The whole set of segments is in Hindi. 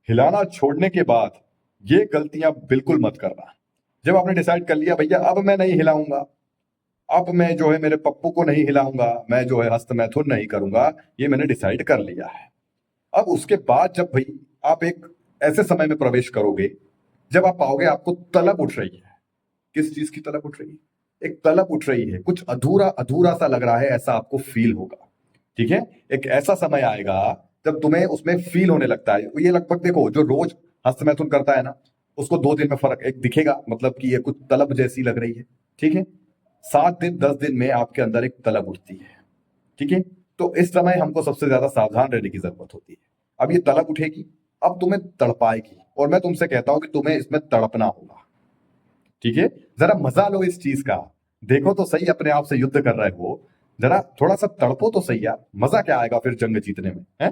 हिलाना छोड़ने के बाद ये गलतियां बिल्कुल मत करना। जब आपने डिसाइड कर लिया भैया अब मैं नहीं हिलाऊंगा, अब मैं जो है मेरे पप्पू को नहीं हिलाऊंगा, मैं जो है हस्त मैथुन नहीं करूंगा, ये मैंने डिसाइड कर लिया है। अब उसके बाद जब भाई आप एक ऐसे समय में प्रवेश करोगे जब आप पाओगे आपको तलब उठ रही है। किस चीज की तलब उठ रही है? एक तलब उठ रही है, कुछ अधूरा अधूरा सा लग रहा है, ऐसा आपको फील होगा। ठीक है, एक ऐसा समय आएगा जब तुम्हें उसमें फील होने लगता है। ये लगभग देखो, जो रोज हस्तमैथुन करता है ना, उसको 2 दिन में फर्क एक दिखेगा, मतलब कि ये कुछ तलब जैसी लग रही है। ठीक है, 7 दिन 10 दिन में आपके अंदर एक तलब उठती है। ठीक है, तो इस समय हमको सबसे ज्यादा सावधान रहने की जरूरत होती है। अब ये तलब उठेगी, अब तुम्हें तड़पाएगी, और मैं तुमसे कहता हूं कि तुम्हें इसमें तड़पना होगा। ठीक है, जरा मजा लो इस चीज का। देखो तो सही, अपने आप से युद्ध कर रहे हो, जरा थोड़ा सा तड़पो तो सही यार। मजा क्या आएगा फिर जंग जीतने में, है?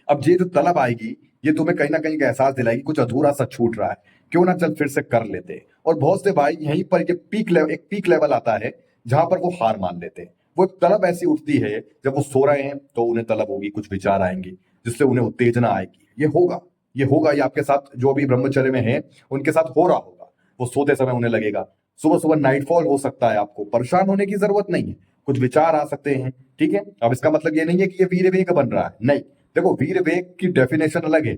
अब ये जो तलब आएगी, ये तुम्हें कहीं ना कहीं का एहसास दिलाएगी कुछ अधूरा सा छूट रहा है, क्यों ना चल फिर से कर लेते। और बहुत से भाई यहीं पर ये एक पीक लेवल आता है जहां पर वो हार मान लेते हैं। वो एक तलब ऐसी उठती है, जब वो सो रहे हैं तो उन्हें तलब होगी, कुछ विचार आएंगे जिससे उन्हें उत्तेजना आएगी। ये होगा, ये होगा, ये आपके साथ जो भी ब्रह्मचर्य में है उनके साथ हो रहा होगा। वो सोते समय उन्हें लगेगा, सुबह सुबह नाइटफॉल हो सकता है, आपको परेशान होने की जरूरत नहीं है, कुछ विचार आ सकते हैं। ठीक है, अब इसका मतलब ये नहीं है कि ये वीर वेग बन रहा है, नहीं। देखो, वीर वेग की डेफिनेशन अलग है।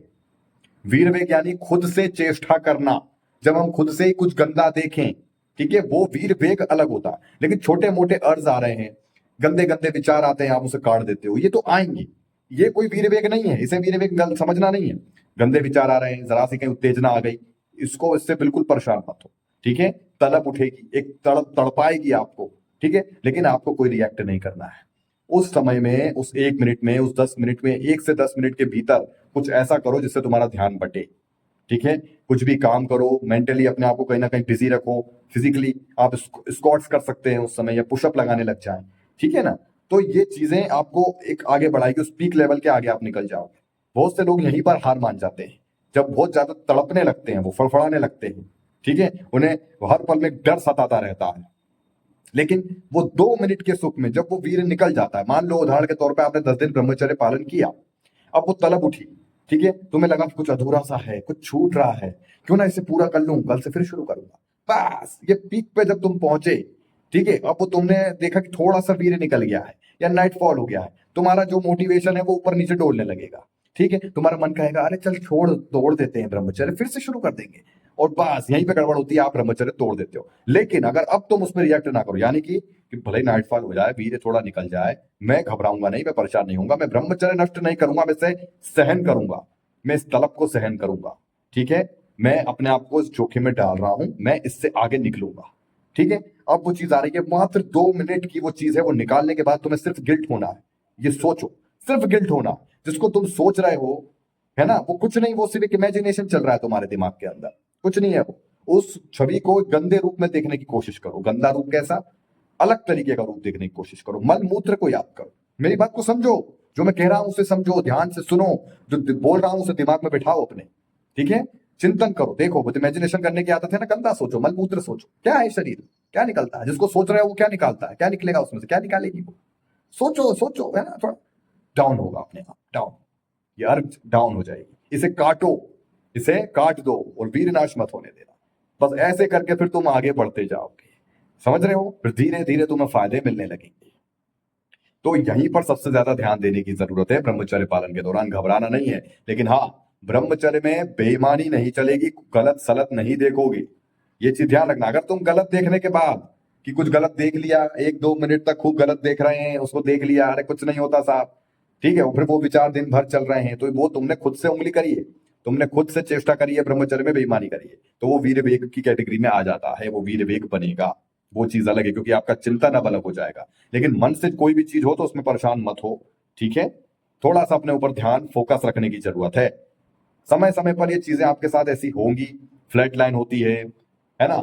वीर वेग यानी खुद से चेष्टा करना, जब हम खुद से ही कुछ गंदा देखें, ठीक है, वो वीर वेग अलग होता है। लेकिन छोटे मोटे अर्ज आ रहे हैं, गंदे गंदे विचार आते हैं, आप उसे काट देते हो, ये तो आएंगे। ये कोई वीर वेग नहीं है, इसे वीर वेग समझना नहीं है। गंदे विचार आ रहे हैं, जरा सी कहीं उत्तेजना आ गई, इसको इससे बिल्कुल परेशान मत हो। ठीक है, तलब उठेगी, एक तड़पाएगी आपको। ठीक है, लेकिन आपको कोई रिएक्ट नहीं करना है। उस समय में, उस 1 मिनट में, उस 10 मिनट में, 1 से 10 मिनट के भीतर कुछ ऐसा करो जिससे तुम्हारा ध्यान बटे। ठीक है, कुछ भी काम करो, मेंटली अपने आप को कहीं ना कहीं बिजी रखो। फिजिकली आप स्क्वाट्स कर सकते हैं उस समय, या पुशअप लगाने लग जाएं। ठीक है ना? तो ये चीजें आपको एक आगे बढ़ाएगी, उस पीक लेवल के आगे आप निकल जाओगे। बहुत से लोग यहीं पर हार मान जाते हैं, जब बहुत ज्यादा तड़पने लगते हैं, वो फड़फड़ाने लगते हैं। ठीक है, उन्हें हर पल में डर सताता रहता है। लेकिन वो 2 मिनट के सुख में जब वो वीर निकल जाता है, मान लो उदाहरण के तौर पे आपने 10 दिन ब्रह्मचर्य पालन किया, अब वो तलब उठी, ठीक है, तुम्हें लगा कि कुछ अधूरा सा है, कुछ छूट रहा है, क्यों ना इसे पूरा कर लूं, कल से फिर शुरू करूंगा। बस ये पीक पे जब तुम पहुंचे, ठीक है, अब वो तुमने देखा कि थोड़ा सा वीर निकल गया है या नाइटफॉल हो गया है, तुम्हारा जो मोटिवेशन है वो ऊपर नीचे डोलने लगेगा। ठीक है, तुम्हारा मन कहेगा अरे चल छोड़, तोड़ देते हैं ब्रह्मचर्य, फिर से शुरू कर देंगे। और बस यहीं पे गड़बड़ होती है, आप ब्रह्मचर्य तोड़ देते हो। लेकिन अगर अब तुम उसमें रिएक्ट ना करो, यानी कि भले ही नाइटफॉल हो जाए, वीर थोड़ा निकल जाए, मैं घबराऊंगा नहीं, मैं परेशान नहीं होऊंगा, मैं ब्रह्मचर्य नष्ट नहीं करूंगा, मैं इसे सहन करूंगा, मैं इस तलब को सहन करूंगा। ठीक है, मैं अपने आप को इस जोखिम में डाल रहा हूं, मैं इससे आगे निकलूंगा। ठीक है, अब वो चीज आ रही है, मात्र 2 मिनट की वो चीज है, वो निकालने के बाद तुम्हें सिर्फ गिल्ट होना है। ये सोचो, सिर्फ गिल्ट होना, जिसको तुम सोच रहे हो, है ना, वो कुछ नहीं, वो सिर्फ एक इमेजिनेशन चल रहा है तुम्हारे दिमाग के अंदर, कुछ नहीं है वो। उस छवि को गंदे रूप में देखने की कोशिश करो। गंदा रूप कैसा? अलग तरीके का रूप देखने की कोशिश करो। मल मूत्र को याद करो, मेरी बात को समझो, जो मैं कह रहा हूं उसे समझो, ध्यान से सुनो, जो बोल रहा हूं उसे दिमाग में बिठाओ अपने। ठीक है, चिंतन करो, देखो, इमेजिनेशन करने की आदत है ना, गंदा सोचो, मल मूत्र सोचो, क्या है शरीर, क्या निकलता है, जिसको सोच रहे हो वो क्या निकालता है, क्या निकलेगा उसमें से, क्या निकालेगी वो? सोचो सोचो, है ना, थोड़ा डाउन होगा अपने आप, डाउन, यार डाउन हो जाएगी। इसे काटो, इसे काट दो, और वीर नाश मत होने देना। बस ऐसे करके फिर तुम आगे बढ़ते जाओगे, समझ रहे हो? फिर धीरे धीरे तुम्हें फायदे मिलने लगेंगे। तो यहीं पर सबसे ज्यादा ध्यान देने की जरूरत है ब्रह्मचर्य पालन के दौरान। घबराना नहीं है, लेकिन हाँ, ब्रह्मचर्य में बेईमानी नहीं चलेगी, गलत सलत नहीं देखोगे। ये चीज ध्यान रखना। अगर तुम गलत देखने के बाद, कि कुछ गलत देख लिया, 1-2 मिनट तक खूब गलत देख रहे हैं, उसको देख लिया, अरे कुछ नहीं होता साहब, ठीक है, और फिर वो विचार दिन भर चल रहे हैं, तो वो तुमने खुद से उंगली करी है, तुमने खुद से चेष्टा करी है, ब्रह्मचर्य में बेईमानी करी है, तो वो वीर वेग की कैटेगरी में आ जाता है, वो वीर वेग बनेगा। वो चीज अलग है, क्योंकि आपका चिंतन अब अलग हो जाएगा। लेकिन मन से कोई भी चीज हो तो उसमें परेशान मत हो। ठीक है, थोड़ा सा अपने ऊपर ध्यान फोकस रखने की जरूरत है। समय समय पर ये चीजें आपके साथ ऐसी होंगी, फ्लैट लाइन होती है ना,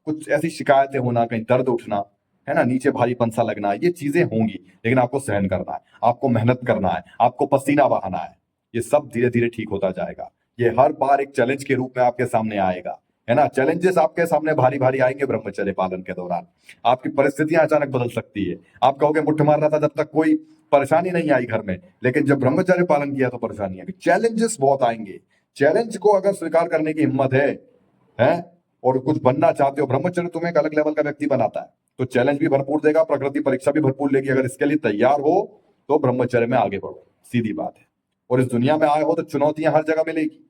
कुछ ऐसी शिकायतें होना, कहीं दर्द उठना, है ना, नीचे भारीपन सा लगना, ये चीजें होंगी। लेकिन आपको सहन करना है, आपको मेहनत करना है, आपको पसीना बहाना है। ये सब धीरे धीरे ठीक होता जाएगा। ये हर बार एक चैलेंज के रूप में आपके सामने आएगा, है ना। चैलेंजेस आपके सामने भारी भारी आएंगे ब्रह्मचर्य पालन के दौरान। आपकी परिस्थितियां अचानक बदल सकती है। आप कहोगे मुट्ठ मार रहा था जब तक कोई परेशानी नहीं आई घर में, लेकिन जब ब्रह्मचर्य पालन किया तो परेशानी आई, चैलेंजेस बहुत आएंगे। चैलेंज को अगर स्वीकार करने की हिम्मत है और कुछ बनना चाहते हो, ब्रह्मचर्य तुम्हें एक अलग लेवल का व्यक्ति बनाता है, तो चैलेंज भी भरपूर देगा, प्रकृति परीक्षा भी भरपूर लेगी। अगर इसके लिए तैयार हो तो ब्रह्मचर्य में आगे बढ़ो, सीधी बात है। और इस दुनिया में आए हो तो चुनौतियां हर जगह मिलेगी,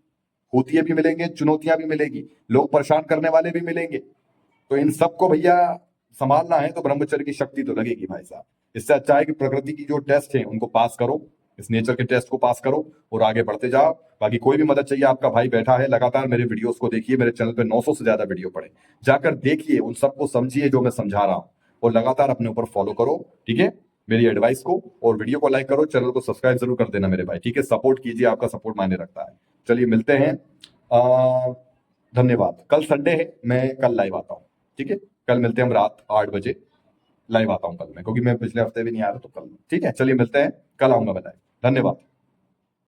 होती भी मिलेंगे, चुनौतियां भी मिलेगी, लोग परेशान करने वाले भी मिलेंगे, तो इन सबको भैया संभालना है तो ब्रह्मचर्य की शक्ति तो लगेगी भाई साहब। इससे अच्छा है कि प्रकृति की जो टेस्ट है उनको पास करो, इस नेचर के टेस्ट को पास करो और आगे बढ़ते जाओ। बाकी कोई भी मदद चाहिए, आपका भाई बैठा है, लगातार मेरे वीडियोस को देखिए, मेरे चैनल पे 900 से ज्यादा वीडियो पड़े, जाकर देखिए, उन सबको समझिए जो मैं समझा रहा हूँ, और लगातार अपने ऊपर फॉलो करो, ठीक है, मेरी एडवाइस को। और वीडियो को लाइक करो, चैनल को सब्सक्राइब जरूर कर देना मेरे भाई, ठीक है, सपोर्ट कीजिए, आपका सपोर्ट मायने रखता है। चलिए मिलते हैं, धन्यवाद। कल संडे है, मैं कल लाइव आता हूँ, ठीक है, कल मिलते हैं हम रात 8 बजे, लाइव आता हूँ कल मैं, क्योंकि मैं पिछले हफ्ते भी नहीं आ रहा, तो कल, ठीक है, चलिए मिलते हैं, कल आऊंगा मैं लाइव। धन्यवाद।